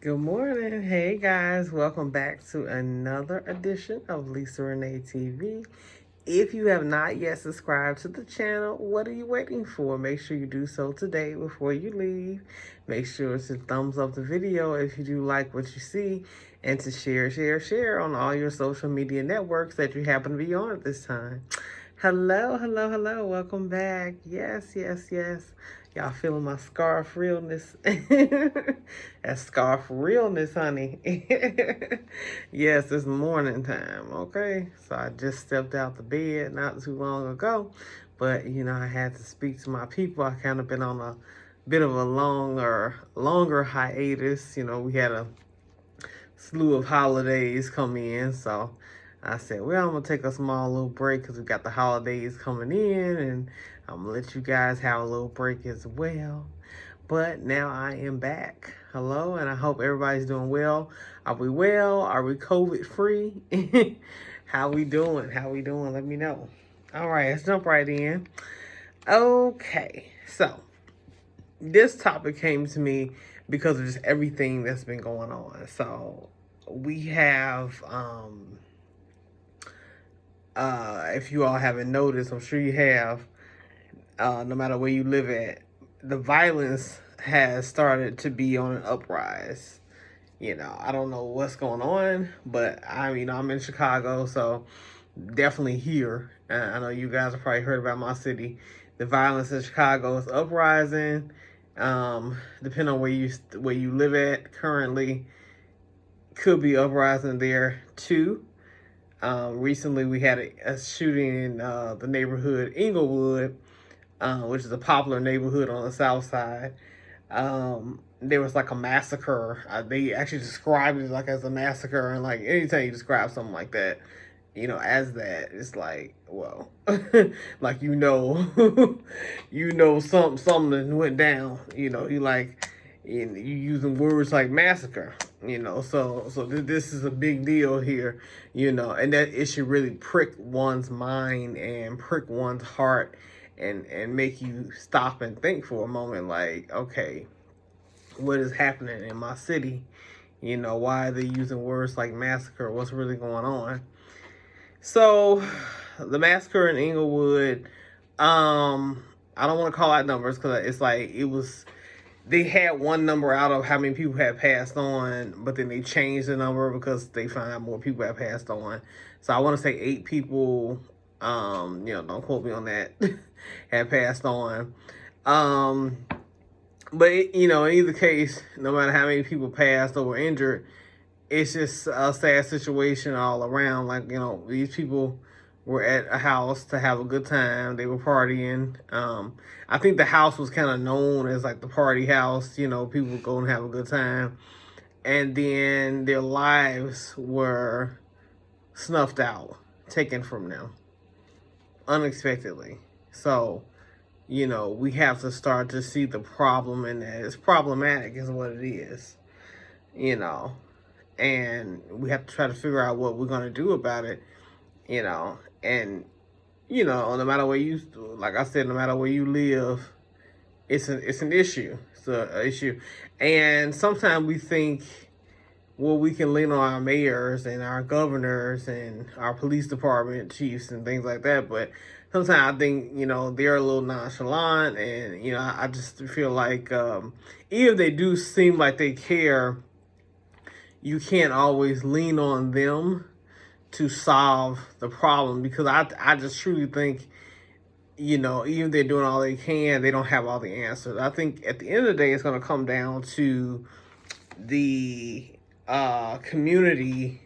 Good morning. Hey guys, welcome back to another edition of Lisa Renee TV. If you have not yet subscribed to the channel, what are you waiting for? Make sure you do so today before you leave. Make sure to thumbs up the video if you do like what you see, and to share on all your social media networks that you happen to be on at this time. Hello. Welcome back. Yes. Y'all feeling my scarf realness? That scarf realness, honey. Yes, it's morning time, okay? So I just stepped out the bed not too long ago. But, I had to speak to my people. I kind of been on a bit of a longer hiatus. We had a slew of holidays come in, so I said, well, I'm gonna take a small little break because we got the holidays coming in, and I'm gonna let you guys have a little break as well. But now I am back. Hello, and I hope everybody's doing well. Are we well? Are we COVID free? How we doing? Let me know. All right, let's jump right in. Okay, so this topic came to me because of just everything that's been going on. So we have, if you all haven't noticed, I'm sure you have, no matter where you live at, the violence has started to be on an uprise. I don't know what's going on, but I'm in Chicago, so definitely here. I know you guys have probably heard about my city. The violence in Chicago is uprising. Depending on where you live at currently, could be uprising there too. Recently we had a shooting in the neighborhood Inglewood, which is a popular neighborhood on the south side. There was like a massacre. They actually described it like as a massacre, and like anytime you describe something like that, as that, it's like, well, like something went down. You like, you using words like massacre. So this is a big deal here. And that it should really prick one's mind and prick one's heart, and make you stop and think for a moment, like, okay, what is happening in my city? Why are they using words like massacre? What's really going on? So, the massacre in Inglewood, I don't want to call out numbers because it's like they had one number out of how many people had passed on, but then they changed the number because they found out more people had passed on. So I want to say 8 people, don't quote me on that, had passed on. But in either case, no matter how many people passed or were injured, it's just a sad situation all around. Like, these people were at a house to have a good time. They were partying. I think the house was kind of known as like the party house. People go and have a good time. And then their lives were snuffed out, taken from them unexpectedly. So, we have to start to see the problem in that. It's problematic is what it is, and we have to try to figure out what we're going to do about it, and, no matter where you, like I said, no matter where you live, it's an issue. It's an issue. And sometimes we think, well, we can lean on our mayors and our governors and our police department chiefs and things like that. But sometimes I think, they're a little nonchalant. And, I just feel like even if they do seem like they care, you can't always lean on them to solve the problem, because I just truly think, even if they're doing all they can, they don't have all the answers. I think at the end of the day, it's going to come down to the community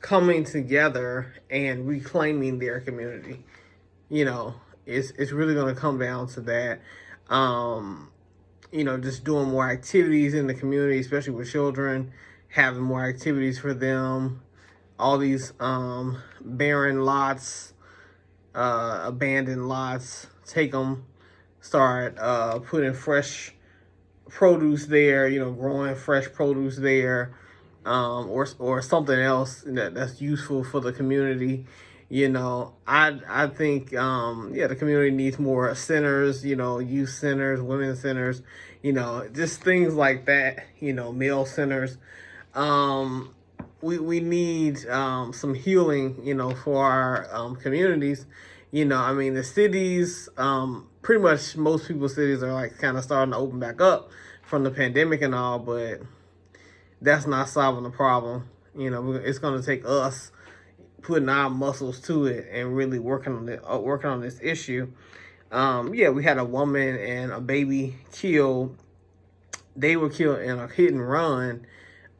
coming together and reclaiming their community. It's really going to come down to that. Just doing more activities in the community, especially with children, having more activities for them. All these barren lots, abandoned lots, take them, start putting fresh produce there, growing fresh produce there, or something else that's useful for the community, I think yeah, the community needs more centers, youth centers, women's centers, just things like that, male centers. Um, we need some healing, for our communities. I mean, the cities, pretty much most people's cities are like kind of starting to open back up from the pandemic and all, but that's not solving the problem. It's going to take us putting our muscles to it and really working on this issue. Yeah, we had a woman and a baby killed. They were killed in a hit and run,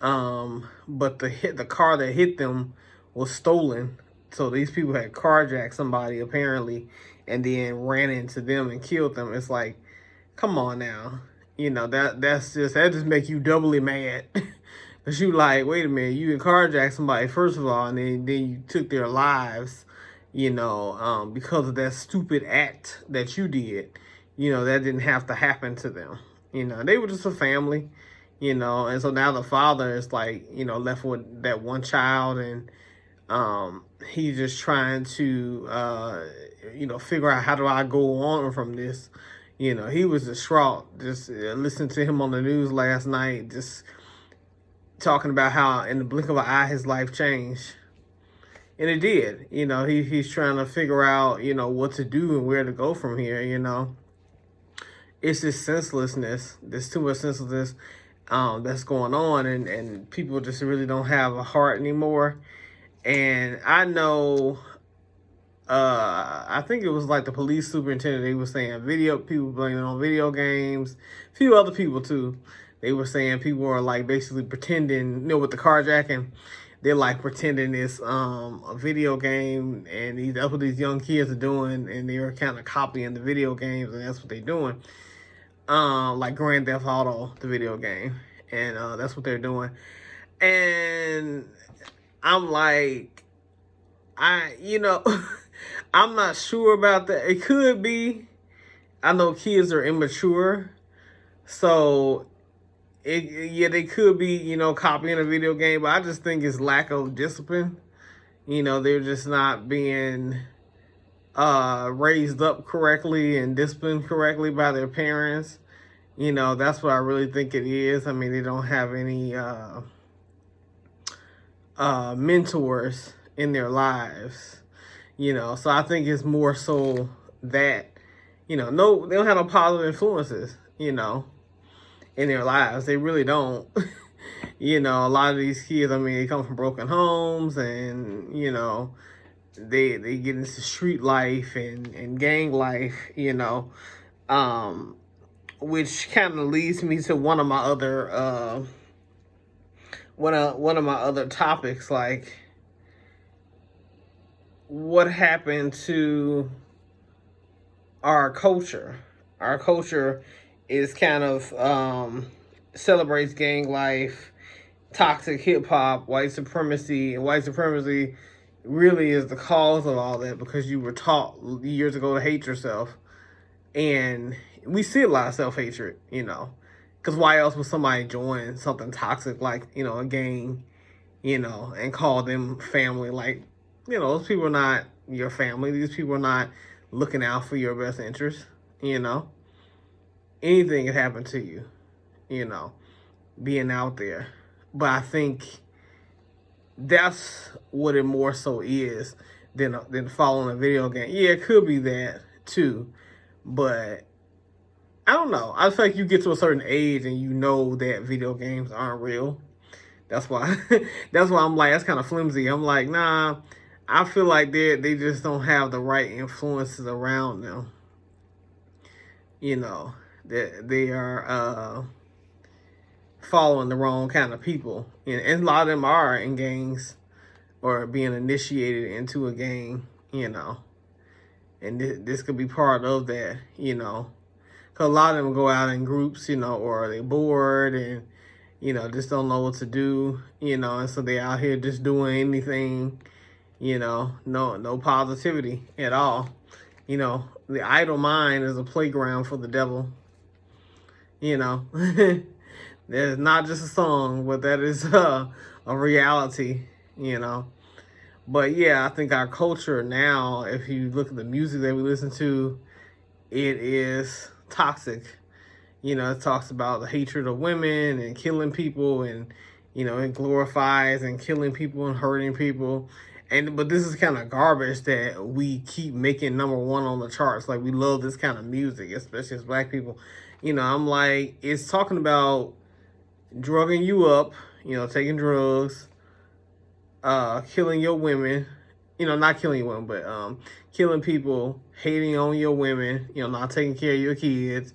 but the car that hit them was stolen. So these people had carjacked somebody apparently, and then ran into them and killed them. It's like, come on now, that just make you doubly mad. Cause you like, wait a minute, you carjacked somebody first of all, and then you took their lives, because of that stupid act that you did. That didn't have to happen to them. They were just a family, and so now the father is like, left with that one child, and he's just trying to, figure out how do I go on from this. He was distraught. Just listening to him on the news last night, just talking about how in the blink of an eye his life changed. And it did. He's trying to figure out, what to do and where to go from here, It's just senselessness. There's too much senselessness that's going on, and people just really don't have a heart anymore. And I know, I think it was like the police superintendent, they were saying people blaming it on video games, a few other people too. They were saying people are like basically pretending, with the carjacking, they're like pretending it's a video game, and that's what these young kids are doing, and they're kind of copying the video games, and that's what they're doing. Like Grand Theft Auto, the video game, and that's what they're doing. And I'm like, I'm not sure about that. It could be. I know kids are immature, so they could be, copying a video game, but I just think it's lack of discipline. They're just not being raised up correctly and disciplined correctly by their parents. That's what I really think it is. I mean, they don't have any mentors in their lives, so I think it's more so that, no, they don't have no positive influences, in their lives. They really don't. A lot of these kids, I mean, they come from broken homes, and, they get into street life and gang life, which kind of leads me to one of my other topics, like what happened to our culture. Our culture is kind of celebrates gang life, toxic hip hop, white supremacy, and white supremacy really is the cause of all that, because you were taught years ago to hate yourself. And we see a lot of self-hatred, because why else would somebody join something toxic like, a gang, and call them family? Like, those people are not your family. These people are not looking out for your best interest, Anything can happen to you, being out there. But I think that's what it more so is than following a video game. Yeah, it could be that too, but I don't know. I feel like you get to a certain age and you know that video games aren't real. That's why I'm like, that's kind of flimsy. I'm like, nah, I feel like they just don't have the right influences around them. That they are following the wrong kind of people. And a lot of them are in gangs or being initiated into a gang, And this could be part of that, Because a lot of them go out in groups, or they're bored and, just don't know what to do, And so they're out here just doing anything, no positivity at all. The idle mind is a playground for the devil. There's not just a song, but that is a reality, But yeah, I think our culture now, if you look at the music that we listen to, it is toxic. You know, it talks about the hatred of women and killing people, and you know, it glorifies and killing people and hurting people. And but this is kind of garbage that we keep making number one on the charts. Like, we love this kind of music, especially as black people. You know, I'm like, it's talking about drugging you up, you know, taking drugs, killing your women, you know, not killing your women, but killing people, hating on your women, you know, not taking care of your kids.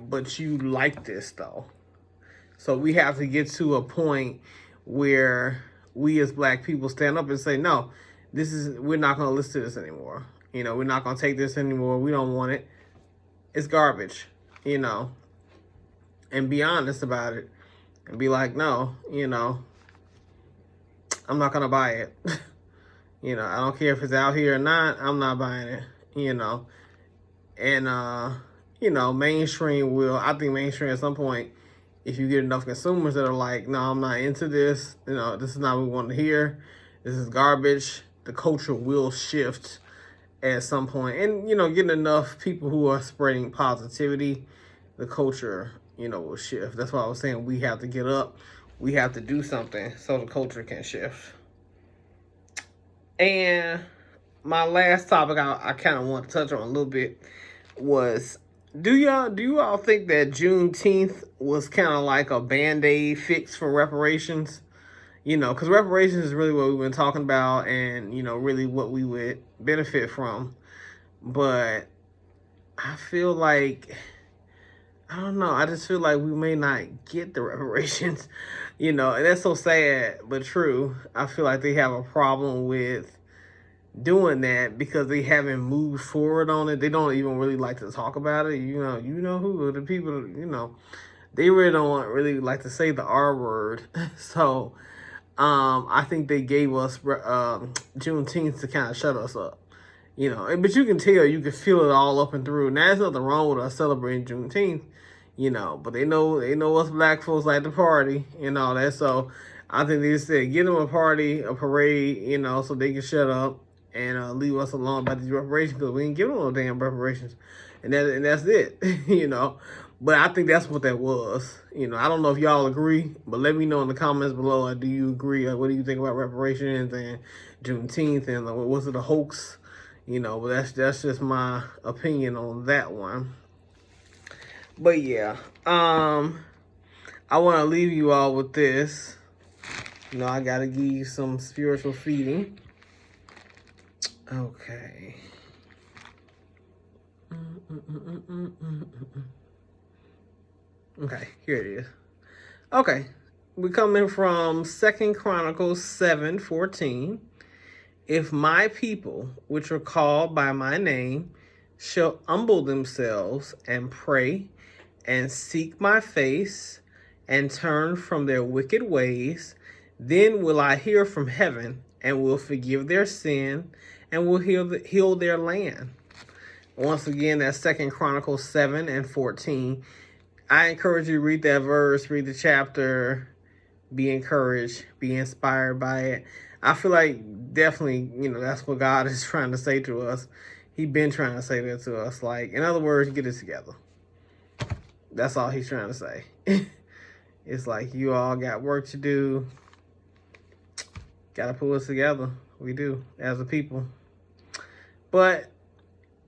But you like this though. So we have to get to a point where we as black people stand up and say, no, we're not going to listen to this anymore. You know, we're not going to take this anymore. We don't want it. It's garbage, you know, and be honest about it and be like, no, you know, I'm not going to buy it. You know, I don't care if it's out here or not. I'm not buying it, you know, and, you know, I think mainstream at some point, if you get enough consumers that are like, no, I'm not into this, you know, this is not what we want to hear, this is garbage, the culture will shift at some point. And, you know, getting enough people who are spreading positivity, the culture, you know, will shift. That's why I was saying we have to get up. We have to do something so the culture can shift. And my last topic I kind of want to touch on a little bit was, do you all think that Juneteenth was kind of like a Band-Aid fix for reparations? You know, because reparations is really what we've been talking about, and, you know, really what we would benefit from. But I feel like, I don't know, I just feel like we may not get the reparations, you know, and that's so sad, but true. I feel like they have a problem with doing that because they haven't moved forward on it. They don't even really like to talk about it. You know who the people, you know, they really don't really like to say the R word. So I think they gave us Juneteenth to kind of shut us up, you know. But you can tell, you can feel it all up and through. Now, there's nothing wrong with us celebrating Juneteenth, you know, but they know us black folks like to party and all that. So I think they said, get them a party, a parade, you know, so they can shut up and leave us alone about these reparations, because we ain't giving them no damn reparations. And that's it, you know. But I think that's what that was. You know, I don't know if y'all agree, but let me know in the comments below. Like, do you agree? Like, what do you think about reparations and Juneteenth, and was it a hoax? You know, but that's just my opinion on that one. But yeah, I want to leave you all with this. You know, I got to give you some spiritual feeding. Okay. Okay, here it is. Okay, we're coming from 2 Chronicles 7:14. If my people, which are called by my name, shall humble themselves and pray and seek my face and turn from their wicked ways, then will I hear from heaven and will forgive their sin and will heal their land. Once again, that's 2 Chronicles 7:14. I encourage you to read that verse, read the chapter, be encouraged, be inspired by it. I feel like definitely, you know, that's what God is trying to say to us. He's been trying to say that to us. Like, in other words, get it together. That's all he's trying to say. It's like, you all got work to do. Got to pull us together. We do, as a people. But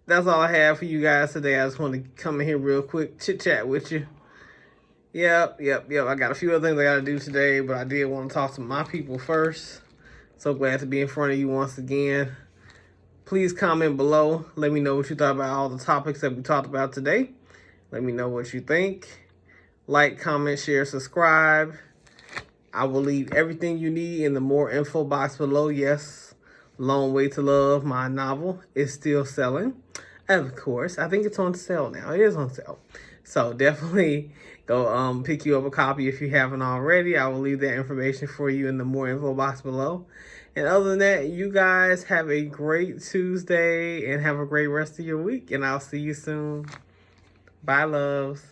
that's all I have for you guys today. I just want to come in here real quick, chit-chat with you. Yep. I got a few other things I got to do today, but I did want to talk to my people first. So glad to be in front of you once again. Please comment below. Let me know what you thought about all the topics that we talked about today. Let me know what you think. Like, comment, share, subscribe. I will leave everything you need in the more info box below. Yes, Long Way to Love, my novel, is still selling. Of course, I think it's on sale now. It is on sale. So definitely go pick you up a copy if you haven't already. I will leave that information for you in the more info box below. And other than that, you guys have a great Tuesday and have a great rest of your week. And I'll see you soon. Bye, loves.